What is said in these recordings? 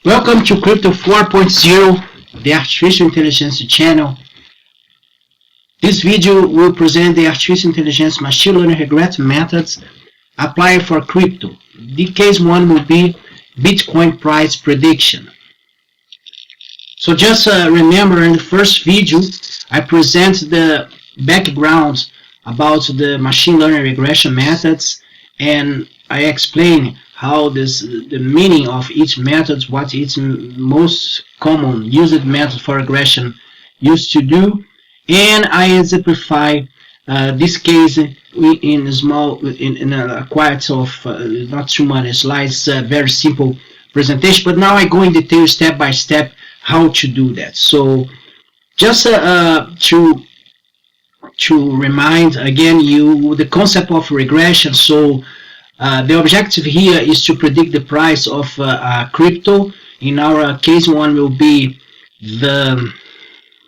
Welcome to Crypto 4.0, the Artificial Intelligence channel. This video will present the Artificial Intelligence machine learning regression methods applied for crypto. The case 1 will be Bitcoin price prediction. So just remember, in the first video, I present the background about the machine learning regression methods, and I explain how the meaning of each method, what its most common used method for regression used to do, and I exemplify this case in a quite of not too many slides, very simple presentation. But now I go in detail step by step how to do that. So just to remind again you the concept of regression. So the objective here is to predict the price of crypto. In our case, one will be the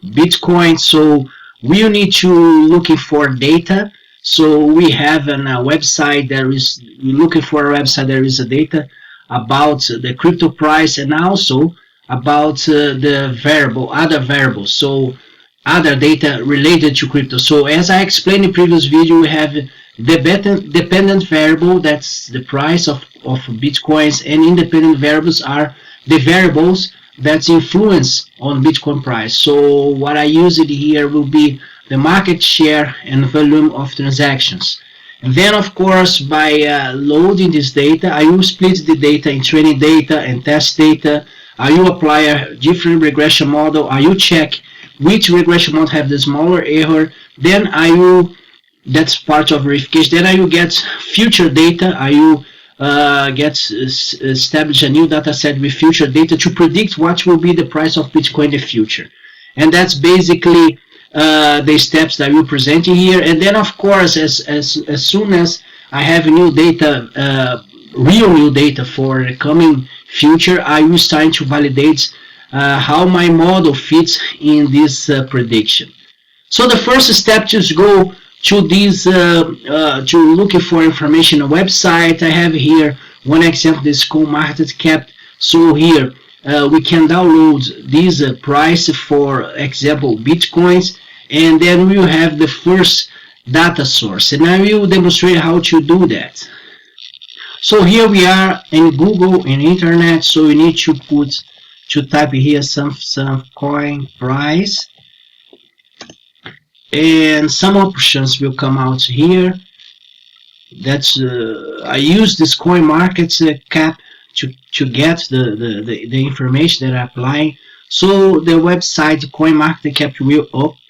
Bitcoin. So we need to looking for data. So we have a website. We're looking for a website. There is a data about the crypto price and also about the other variables. So other data related to crypto. So as I explained in the previous video, we have the dependent variable, that's the price of Bitcoins, and independent variables are the variables that influence on Bitcoin price. So what I use it here will be the market share and volume of transactions. And then, of course, by loading this data, I will split the data in training data and test data. I will apply a different regression model. I will check which regression model have the smaller error. Then I will, that's part of verification. Then I will get future data. I will establish a new data set with future data to predict what will be the price of Bitcoin in the future. And that's basically the steps that I will present here. And then, of course, as soon as I have new data, real new data for the coming future, I will start to validate how my model fits in this prediction. So the first step is go to these to looking for information on a website. I have here one example, this CoinMarketCap. So here we can download this price, for example, Bitcoins, and then we will have the first data source, and I will demonstrate how to do that. So here we are in Google and internet. So we need to type here some coin price, and some options will come out here. That's I use this coin market cap to get the information that I apply. So the website coin market cap will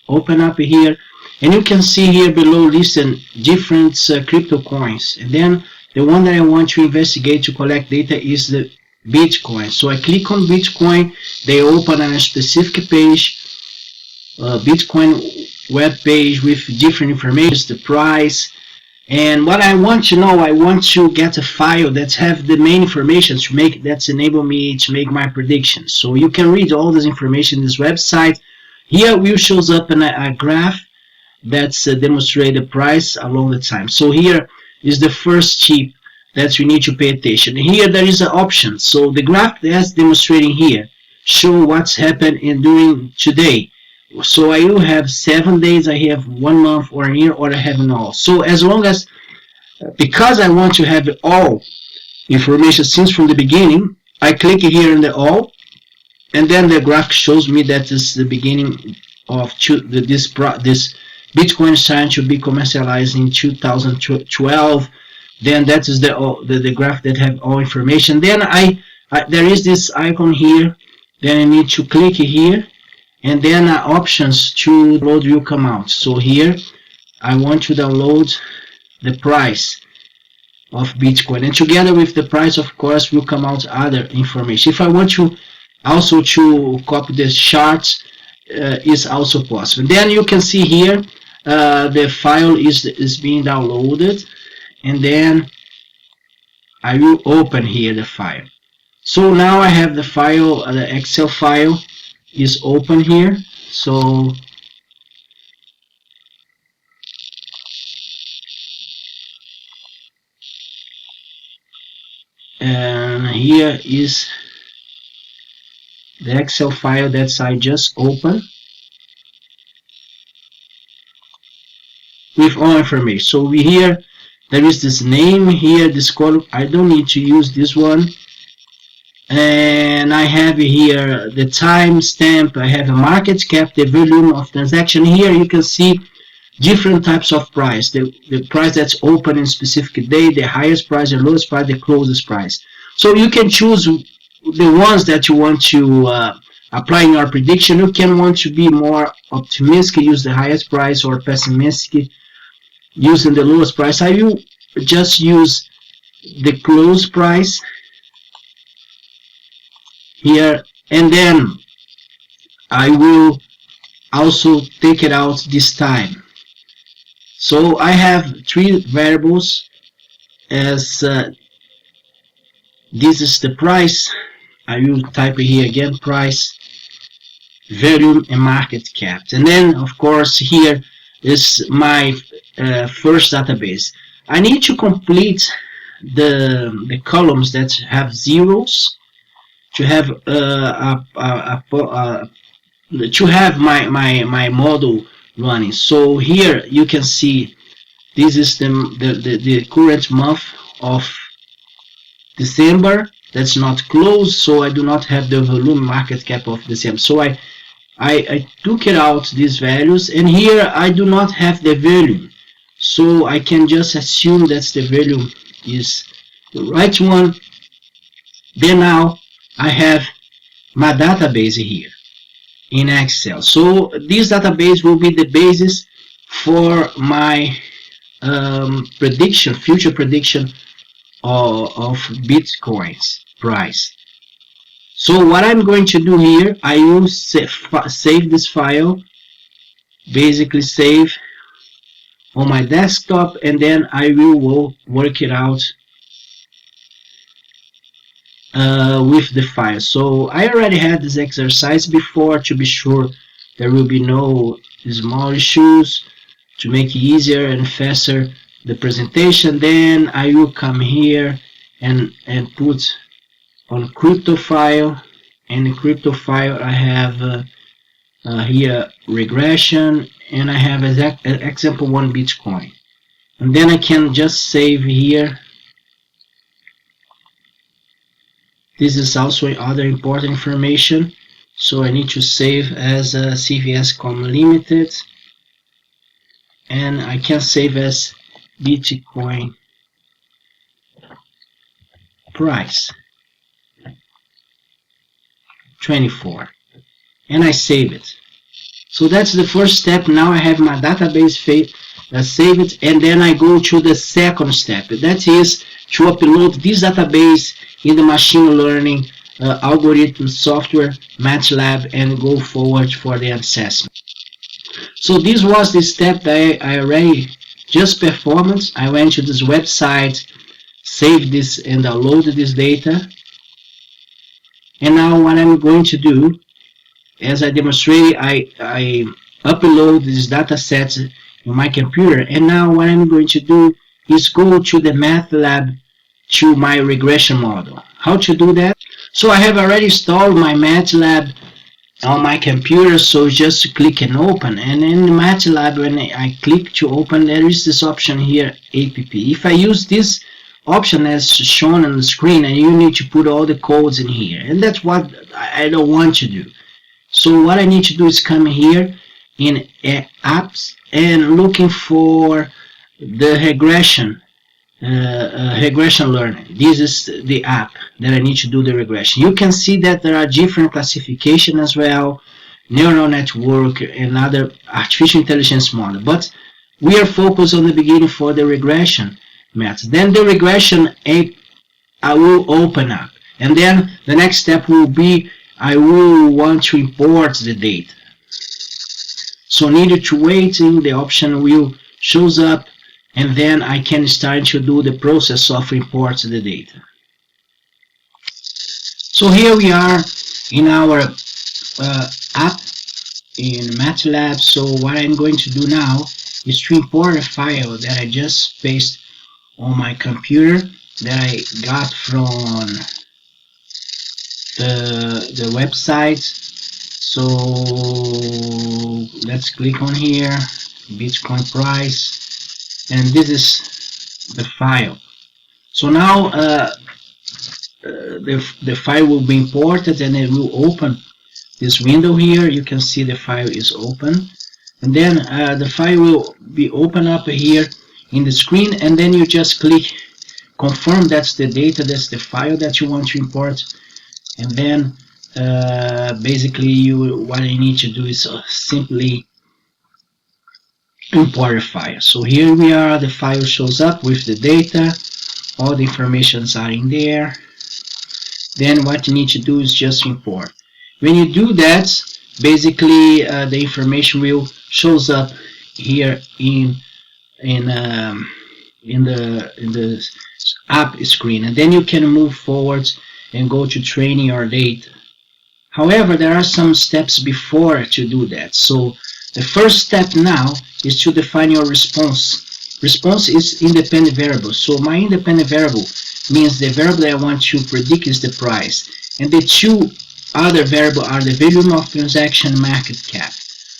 open up here, and you can see here below listed different crypto coins. And then the one that I want to investigate to collect data is the Bitcoin. So I click on Bitcoin. They open on a specific page, Bitcoin web page with different information, the price. And what I want to know, I want to get a file that have the main information to make that's enable me to make my predictions. So you can read all this information in this website. Here will shows up a graph that's demonstrate the price along the time. So here is the first tip that you need to pay attention. Here there is an option. So the graph that's demonstrating here show what's happened in during today. So I will have 7 days, I have 1 month or a year, or I have all. So as long as, because I want to have all information since from the beginning, I click here in the all, and then the graph shows me that is the beginning of this Bitcoin sign to be commercialized in 2012. Then that is the graph that have all information. Then there is this icon here. Then I need to click here, and then options to download will come out. So here I want to download the price of Bitcoin, and together with the price, of course, will come out other information. If I want to also to copy the charts, is also possible. Then you can see here the file is being downloaded, and then I will open here the file. So now I have the file, the Excel file is open here. So and here is the Excel file that I just opened with all information. So we here there is this name here, this column. I don't need to use this one. And I have here the time stamp. I have a market cap, the volume of transaction. Here you can see different types of price. The price that's open in specific day, the highest price, the lowest price, the closest price. So you can choose the ones that you want to apply in your prediction. You can want to be more optimistic, use the highest price, or pessimistic, using the lowest price. I will just use the close price here, and then I will also take it out this time. So I have three variables as this is the price. I will type it here again, price, volume, and market cap. And then of course here is my first database. I need to complete the columns that have zeros to have to have my model running. So here you can see this is the current month of December. That's not closed, so I do not have the volume market cap of December. So I took it out these values, and here I do not have the volume, so I can just assume that the volume is the right one. Then now I have my database here in Excel. So this database will be the basis for my prediction, future prediction of Bitcoin's price. So what I'm going to do here, I will save this file, basically save on my desktop, and then I will work it out with the file. So I already had this exercise before to be sure there will be no small issues, to make it easier and faster the presentation. Then I will come here and put on crypto file, and in crypto file I have here regression, and I have example 1 Bitcoin, and then I can just save here. This is also other important information, so I need to save as a CVS.com Limited, and I can save as Bitcoin price 24, and I save it. So that's the first step. Now I have my database saved, and then I go to the second step. That is to upload this database in the machine learning algorithm software, MATLAB, and go forward for the assessment. So this was the step that I already just performed. I went to this website, saved this, and downloaded this data. And now what I'm going to do, as I demonstrated, I upload these data sets in my computer, and now what I'm going to do is go to the MATLAB to my regression model. How to do that? So I have already installed my MATLAB on my computer, so just click and open, and in MATLAB when I click to open, there is this option here, app. If I use this option as shown on the screen, and you need to put all the codes in here, and that's what I don't want to do. So what I need to do is come here in apps and looking for the regression learning. This is the app that I need to do the regression. You can see that there are different classifications as well, neural network and other artificial intelligence model, but we are focused on the beginning for the regression method. Then the regression app I will open up, and then the next step will be I will want to import the data. So needed to waiting, the option will shows up, and then I can start to do the process of import the data. So here we are in our app in MATLAB. So what I'm going to do now is to import a file that I just pasted on my computer that I got from the website. So let's click on here, Bitcoin price, and this is the file. So now the file will be imported, and it will open this window here. You can see the file is open, and then the file will be open up here in the screen, and then you just click confirm. That's the data, that's the file that you want to import, and then basically what you need to do is simply import a file. So here we are, the file shows up with the data, all the informations are in there. Then what you need to do is just import. When you do that, basically the information will shows up here in the app screen, and then you can move forward and go to training your data. However, there are some steps before to do that. So the first step now is to define your response. Response is independent variable. So my independent variable means the variable that I want to predict is the price, and the two other variables are the volume of transaction, market cap.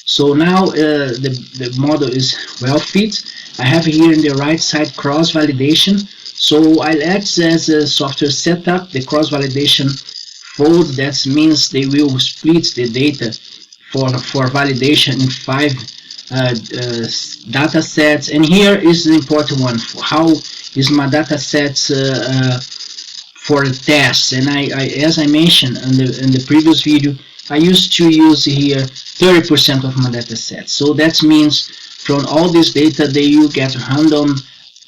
So now the model is well fit. I have here in the right side cross validation. So I'll add as a software setup the cross validation fold. That means they will split the data for validation in 5 data sets. And here is the important one: how is my data sets for the tests. And as I mentioned in the previous video, I used to use here 30% of my data set. So that means from all this data, they will get random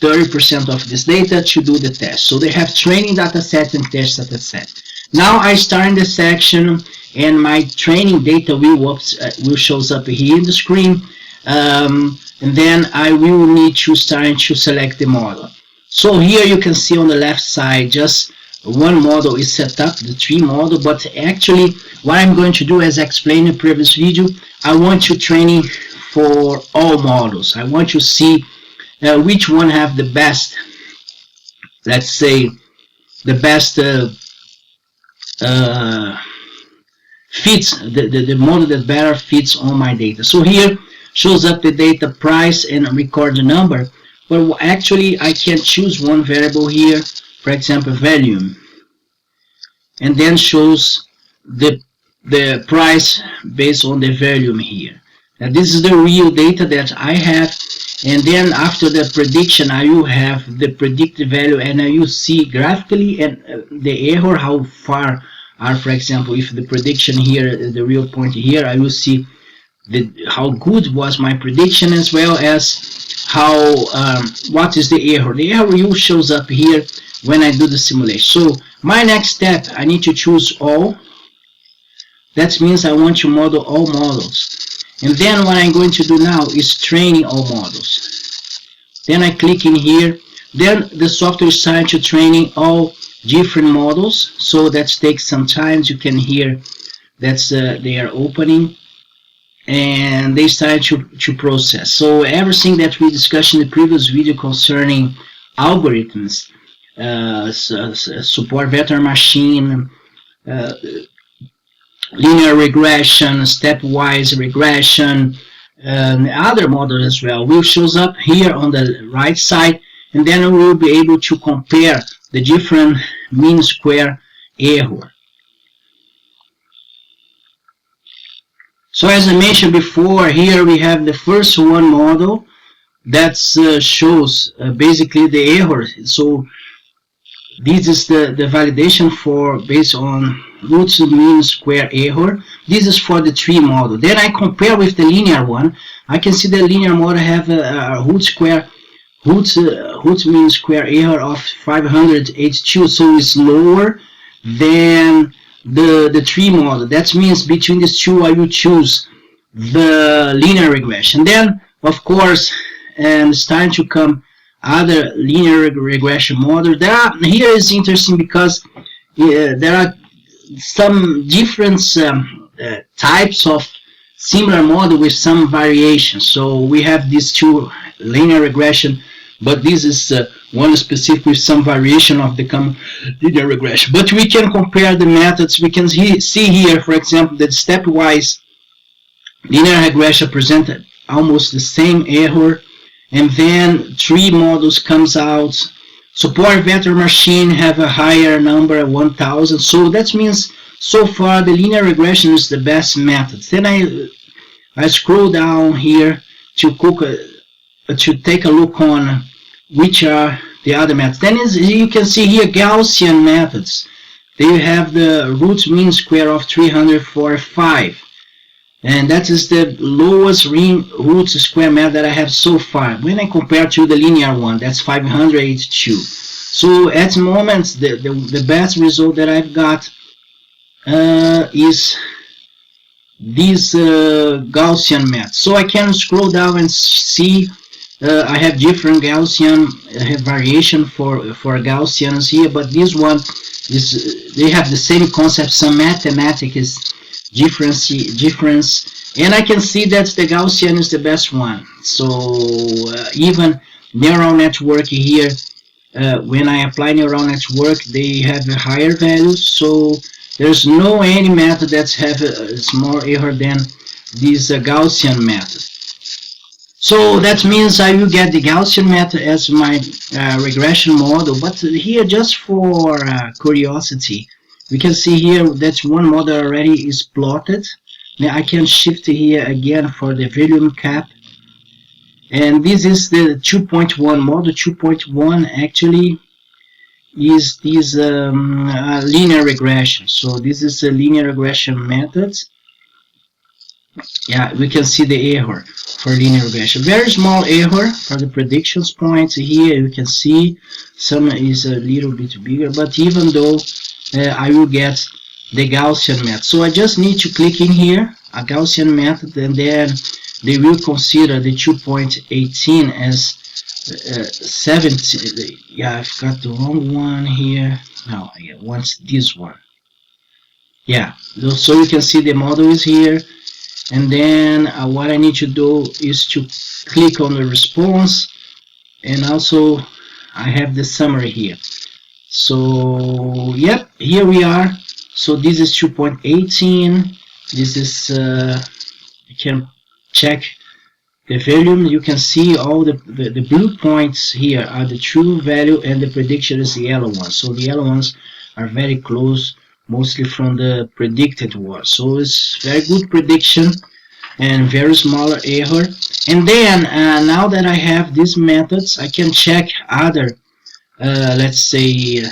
30% of this data to do the test. So they have training data set and test data set. Now I start in the section, and my training data will shows up here in the screen, and then I will need to start to select the model. So here you can see on the left side just one model is set up, the tree model, but actually what I'm going to do, as I explained in the previous video, I want to training for all models. I want to see which one have the best, let's say, the best fits, the model that better fits on my data. So here shows up the data price and record the number, but actually I can choose one variable here, for example volume, and then shows the price based on the volume here. Now this is the real data that I have, and then after the prediction I will have the predicted value, and I will see graphically and the error, how far are, for example, if the prediction here, the real point here, I will see how good was my prediction, as well as how what is the error. The error will shows up here when I do the simulation. So my next step, I need to choose all. That means I want to model all models, and then what I'm going to do now is training all models. Then I click in here, then the software starts to training all different models. So that takes some time. You can hear that's they are opening, and they start to process. So everything that we discussed in the previous video concerning algorithms, support vector machine, linear regression, stepwise regression, other models as well, will shows up here on the right side, and then we will be able to compare the different mean square error. So as I mentioned before, here we have the first one model that shows basically the error. So this is the validation for based on root mean square error. This is for the tree model. Then I compare with the linear one. I can see the linear model have a root mean square error of 582, so it's lower than the tree model. That means between these two I will choose the linear regression. Then of course, and it's time to come other linear regression model. Here is interesting because there are some different types of similar model with some variations. So we have these two linear regression but this is one specific with some variation of the common linear regression. But we can compare the methods. We can see here, for example, that stepwise linear regression presented almost the same error, and then three models comes out. Support vector machine have a higher number, 1000. So that means so far the linear regression is the best method. Then I scroll down here to take a look on which are the other methods. Then you can see here Gaussian methods. They have the root mean square of 345. And that is the lowest root square method that I have so far. When I compare to the linear one, that's 582. So at the moment, the best result that I've got is this Gaussian method. So I can scroll down and see I have different Gaussian, I have variation for Gaussians here, but this one is, they have the same concept, some mathematics difference, and I can see that the Gaussian is the best one. So even neural network here, when I apply neural network, they have a higher value. So there's no any method that have a small error than this Gaussian method. So that means I will get the Gaussian method as my regression model. But here, just for curiosity, we can see here that one model already is plotted. Now I can shift here again for the volume cap. And this is the 2.1 model. 2.1 actually is this linear regression. So this is a linear regression method. Yeah, we can see the error for linear regression. Very small error for the predictions point. Here you can see some is a little bit bigger, but even though I will get the Gaussian method. So I just need to click in here, a Gaussian method, and then they will consider the 2.18 as 70. Yeah, I've got the wrong one here. No, I want this one. Yeah, so you can see the model is here. And then what I need to do is to click on the response, and also I have the summary here. So yep, here we are. So this is 2.18. This is you can check the volume. You can see all the blue points here are the true value, and the prediction is the yellow ones. So the yellow ones are very close, mostly from the predicted one. So it's very good prediction and very smaller error. And then now that I have these methods, I can check other let's say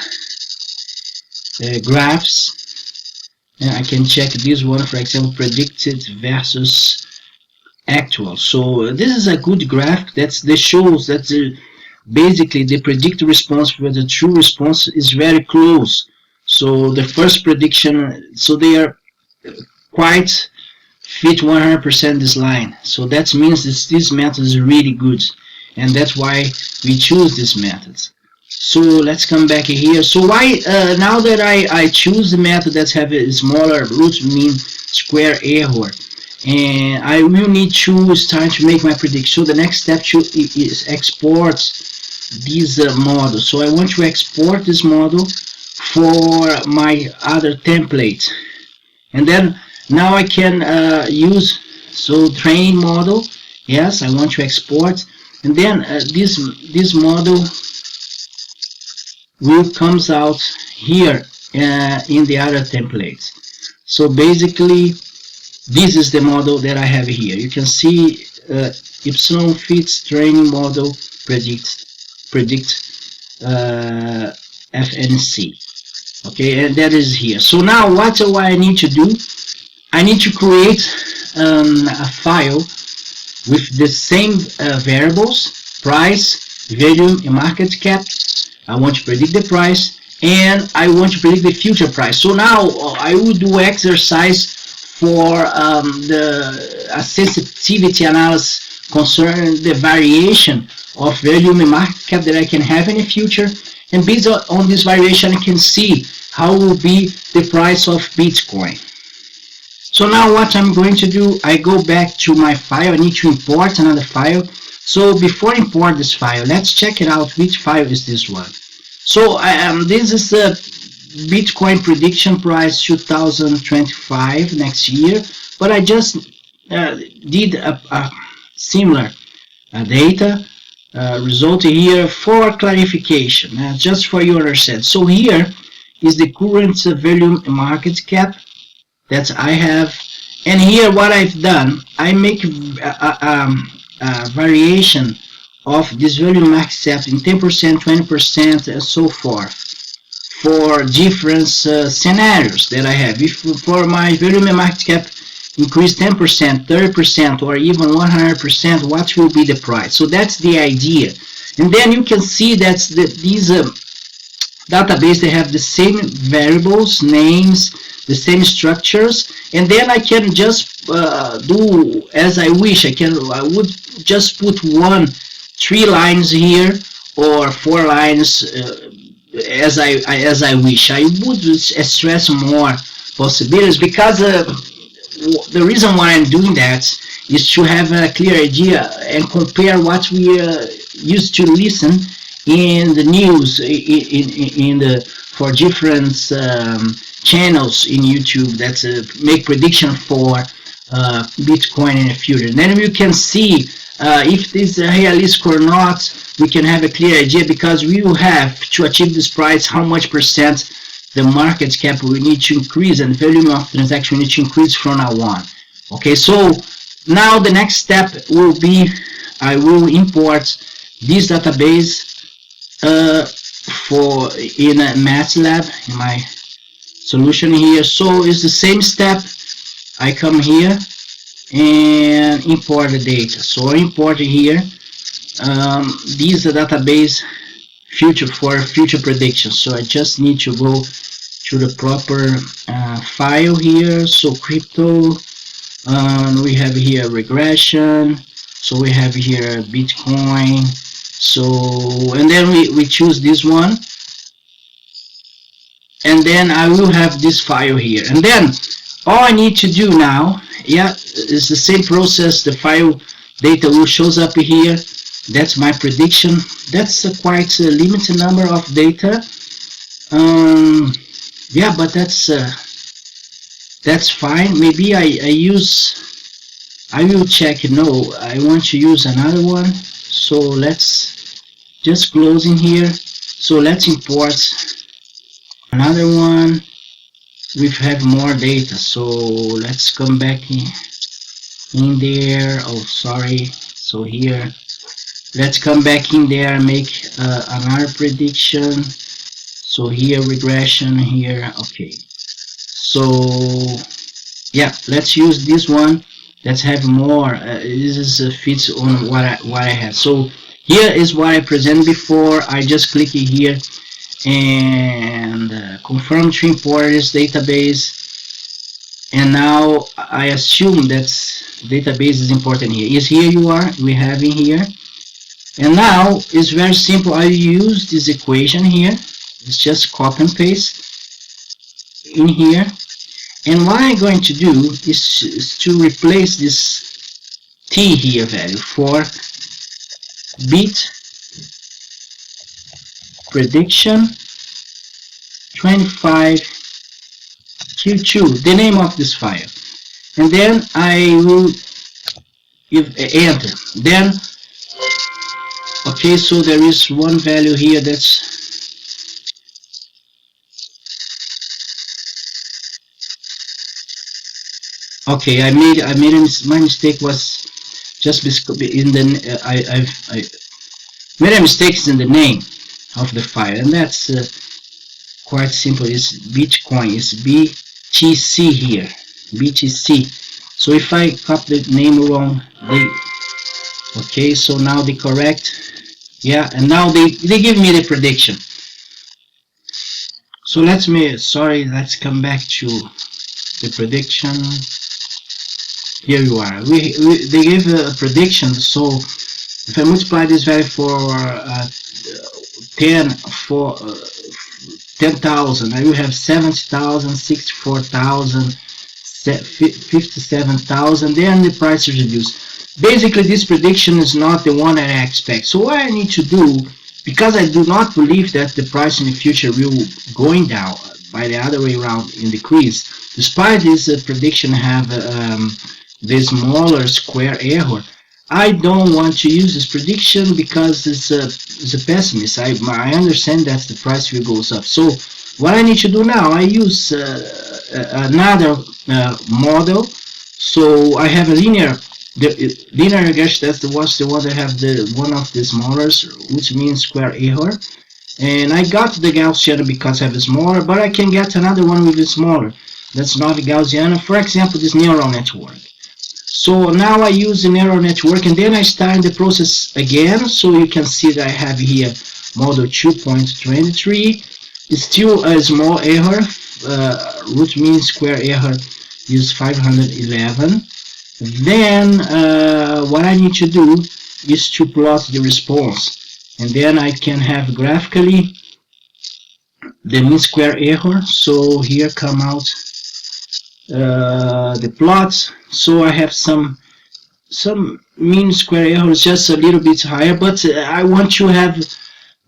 graphs, and I can check this one, for example, predicted versus actual. So this is a good graph that shows that basically the predicted response with the true response is very close. So the first prediction, so they are quite fit 100% this line. So that means this method is really good, and that's why we choose this method. So let's come back here. So why now that I choose the method that have a smaller root mean square error, and I will need to start to make my prediction. So the next step is export this model. So I want to export this model for my other template, and then now I can use so train model. Yes, I want to export, and then this model will comes out here in the other templates. So basically this is the model that I have here. You can see epsilon fits training model predict FNC. Okay, and that is here. So now what do I need to do? I need to create a file with the same variables, price, volume, and market cap. I want to predict the price, and I want to predict the future price. So now I will do exercise for the sensitivity analysis concerning the variation of volume and market cap that I can have in the future. And based on this variation, I can see how will be the price of Bitcoin. So now what I'm going to do, I go back to my file. I need to import another file. So before import this file, let's check it out. Which file is this one? So this is a Bitcoin prediction price 2025 next year, but I just did a similar data result here for clarification, just for you to understand. So here is the current value market cap that I have, and here what I've done, I make a variation of this value max cap in 10%, 20%, and so forth for different scenarios that I have. If for my value market cap increase 10%, 30%, or even 100%, what will be the price? So that's the idea. And then you can see that these database, they have the same variables, names, the same structures, and then I can just do as I wish. I would just put three lines here or four lines as I wish. I would stress more possibilities because the reason why I'm doing that is to have a clear idea and compare what we used to listen in the news in the for different channels in YouTube that make prediction for Bitcoin in the future. And then you can see if this is realistic or not. We can have a clear idea because we will have to achieve this price how much percent the market cap we need to increase and volume of transaction we need to increase from now on. Okay, so now the next step will be I will import this database for in a MATLAB in my solution here. So it's the same step. I come here and import the data. So I import here this database for future predictions. So I just need to go to the proper file here. So crypto, we have here regression. So we have here Bitcoin. So and then we choose this one, and then I will have this file here, and then all I need to do now, is the same process. The file data will shows up here. That's my prediction. That's a quite a limited number of data. But that's fine. Maybe I will check. No, I want to use another one. So let's just close in here. So let's import another one. We have more data. So let's come back in there. Oh, sorry. So here, let's come back in there and make another prediction. So here regression here. Okay. So let's use this one. Let's have more. This is fits on what I have. So here is what I presented before. I just click here and confirm to import this database. And now I assume that database is important here. Is here you are. We have in here. And now it's very simple. I use this equation here. It's just copy and paste in here. And what I'm going to do is to replace this t here value for bit prediction 25 Q2, the name of this file. And then I will give enter. Then, okay, so there is one value here that's okay. My mistake was just in the I made a mistake in the name of the file, and that's quite simple. It's Bitcoin. It's BTC here, BTC. So if I copy the name wrong, okay. So now the correct, and now they give me the prediction. So let's come back to the prediction. Here you are. They gave a prediction. So if I multiply this value for 10,000, I will have 70,000, 64,000, 57,000. Then the price is reduced. basically this prediction is not the one that I expect. So what I need to do, because I do not believe that the price in the future will going down, by the other way around in decrease, despite this prediction have this smaller square error, I don't want to use this prediction because it's a pessimist. I understand that the price will goes up. So what I need to do now, I use another model. So I have a linear regression. That's the one that have the one of the smallest, which means square error. And I got the Gaussian because I have a smaller, but I can get another one with a smaller. That's not a Gaussian. For example, this neural network. So now I use the neural network, and then I start the process again. So you can see that I have here model 2.23. It's still a small error, root mean square error is 511. Then what I need to do is to plot the response, and then I can have graphically the mean square error. So here come out the plots. So I have some mean square error is just a little bit higher, but I want to have,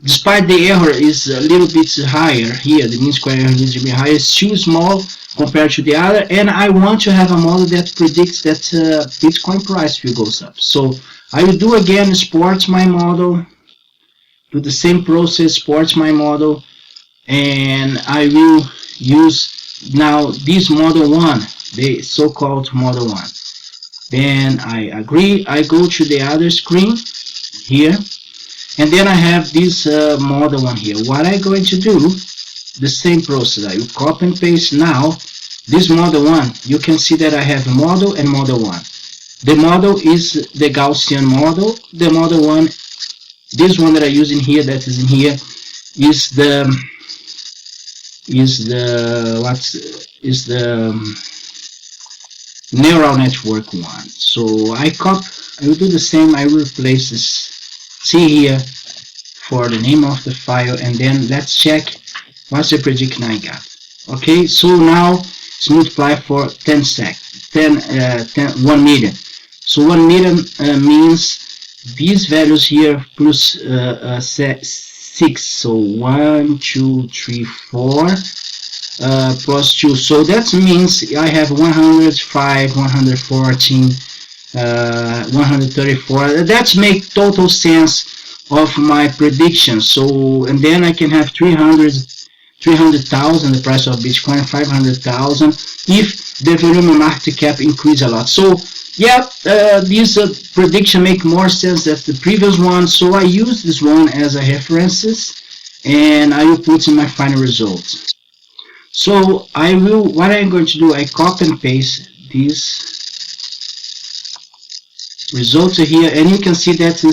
despite the error is a little bit higher here, the mean square error is a bit higher, it's too small compared to the other, and I want to have a model that predicts that Bitcoin price will goes up. So I will do again export my model, do the same process, export my model, and I will use now this model 1, the so-called model 1. Then I agree, I go to the other screen here, and then I have this model 1 here. What I'm going to do, the same process, I will copy and paste now this model 1. You can see that I have model and model 1. The model is the Gaussian model. The model 1, this one that I use in here, that is in here, is the neural network 1. So I will do the same. I will replace this C here for the name of the file, and then let's check what's the prediction I got. Okay, so now it's multiplied for 1 million. So 1 million means these values here plus 6. So 1, 2, 3, 4 plus 2. So that means I have 105, 114, 134. That makes total sense of my prediction. So, and then I can have 300,000 the price of Bitcoin, 500,000 if the volume market cap increase a lot. So yeah, this prediction make more sense than the previous one. So I use this one as a references, and I will put in my final results. So what I'm going to do, I copy and paste these results here, and you can see that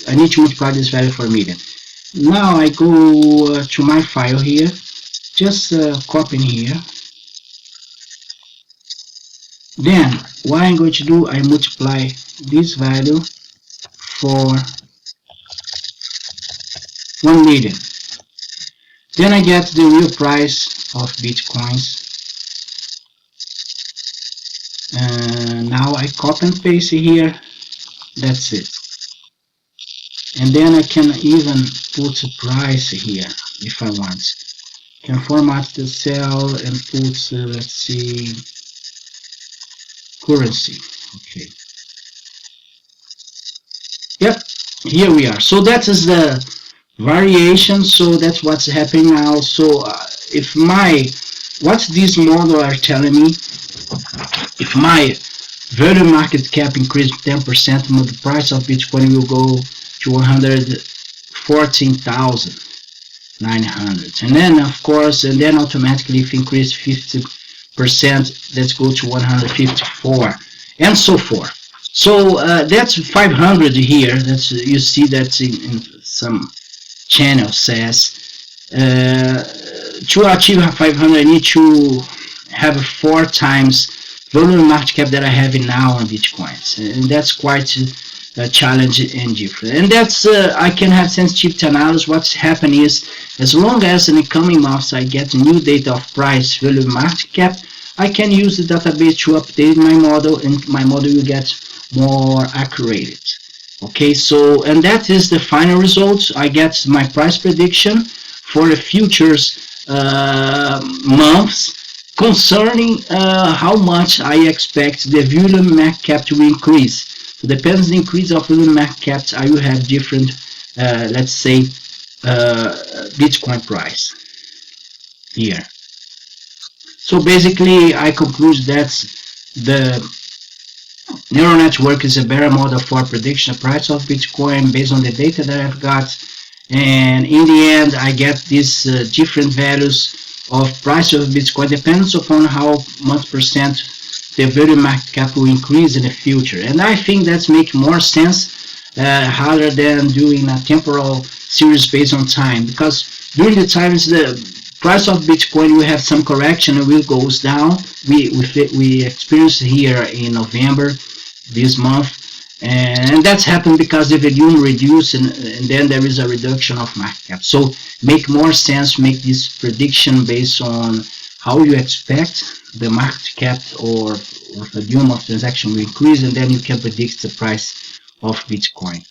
I need to multiply this value for a million. Now I go to my file here, just copy in here. Then what I'm going to do, I multiply this value for 1 million. Then I get the real price of Bitcoins. Now I copy and paste here. That's it. And then I can even put a price here if I want. Can format the cell and put let's see, currency. Okay. Yep, here we are. So that is the variation. So that's what's happening now. So what this model are telling me, if my value market cap increased 10%, the price of Bitcoin will go to 114,900. And then of course, and then automatically if increase 50%, let's go to 154, and so forth. So that's 500 here. That's, you see that's in some channel says to achieve 500 I need to have 4 times volume market cap that I have now on Bitcoins, and that's quite a challenge and different. And that's I can have sensitivity analysis. What's happening is, as long as in the coming months I get new data of price, volume market cap, I can use the database to update my model, and my model will get more accurate. Okay, so, and that is the final results. I get my price prediction for the futures months concerning how much I expect the volume market cap to increase. So depends on the increase of volume market cap, I will have different, let's say, Bitcoin price here. So basically, I conclude that the neural network is a better model for prediction of price of Bitcoin based on the data that I've got. And in the end, I get these different values of price of Bitcoin depends upon how much percent the value market cap will increase in the future. And I think that's make more sense rather than doing a temporal series based on time, because during the times the price of Bitcoin will have some correction and will goes down. We experienced here in November this month, and that's happened because the volume reduced, and then there is a reduction of market cap. So make more sense to make this prediction based on how you expect the market cap or volume of transaction will increase, and then you can predict the price of Bitcoin.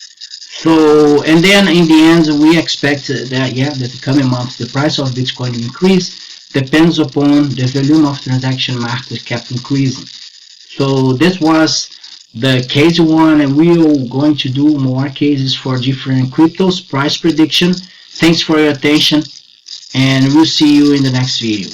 So, and then in the end, we expect that, that the coming months, the price of Bitcoin will increase, depends upon the volume of transaction market cap increasing. So this was the case one, and we're going to do more cases for different cryptos, price prediction. Thanks for your attention, and we'll see you in the next video.